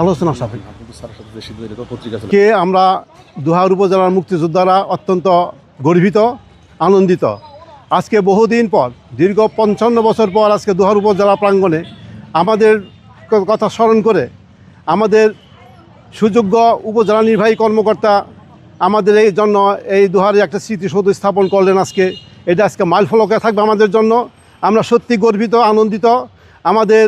আলোচনা সাপেক্ষ কে আমরা দোহার উপজেলার মুক্তিযোদ্ধারা অত্যন্ত গর্বিত, আনন্দিত। আজকে বহুদিন পর, দীর্ঘ 55 বছর পর আজকে দোহার উপজেলা প্রাঙ্গণে আমাদের কথা স্মরণ করে আমাদের সুযোগ্য উপজেলা নির্বাহী কর্মকর্তা আমাদের এই জন্য এই দোহারে একটা স্মৃতিসৌধ স্থাপন করলেন। এটা আজকে মাইলফলকে থাকবে আমাদের জন্য। আমরা সত্যি গর্বিত, আনন্দিত। আমাদের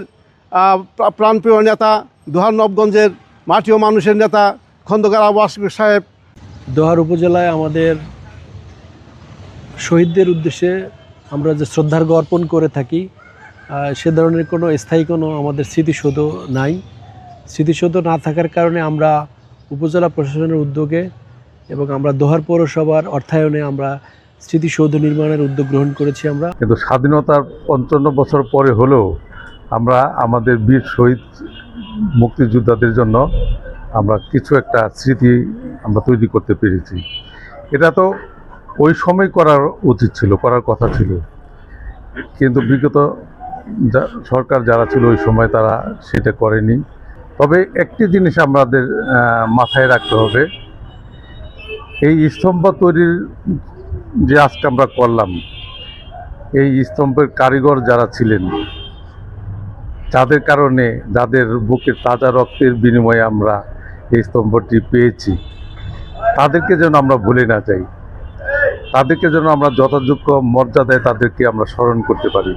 প্রাণপ্রিয় নেতা, দোহার নবগঞ্জের মাটি ও মানুষের নেতা খন্দকার আবু আশিক সাহেব। দোহার উপজেলায় আমাদের শহীদদের উদ্দেশ্যে আমরা যে শ্রদ্ধার্ঘ অর্পণ করে থাকি, সে ধরনের কোনো স্থায়ী কোনো আমাদের স্মৃতিসৌধ নাই। স্মৃতিসৌধ না থাকার কারণে আমরা উপজেলা প্রশাসনের উদ্যোগে এবং আমরা দোহার পৌরসভার অর্থায়নে আমরা স্মৃতিসৌধ নির্মাণের উদ্যোগ গ্রহণ করেছি। আমরা কিন্তু স্বাধীনতার 55 বছর পরে হলেও আমরা আমাদের বীর শহীদ মুক্তিযোদ্ধাদের জন্য আমরা কিছু একটা স্মৃতি আমরা তৈরি করতে পেরেছি। এটা তো ওই সময় করার উচিত ছিল, করার কথা ছিল, কিন্তু বিগত সরকার যারা ছিল ওই সময় তারা সেটা করেনি। তবে একটি জিনিস আমাদের মাথায় রাখতে হবে, এই স্তম্ভ তৈরির যে আজকে আমরা করলাম, এই স্তম্ভের কারিগর যারা ছিলেন, যাদের কারণে, যাদের বুকের তাজা রক্তের বিনিময়ে আমরা এই স্তম্ভটি পেয়েছি, তাদেরকে যেন আমরা ভুলে না যাই, তাদেরকে যেন আমরা যথাযোগ্য মর্যাদায় তাদেরকে আমরা স্মরণ করতে পারি।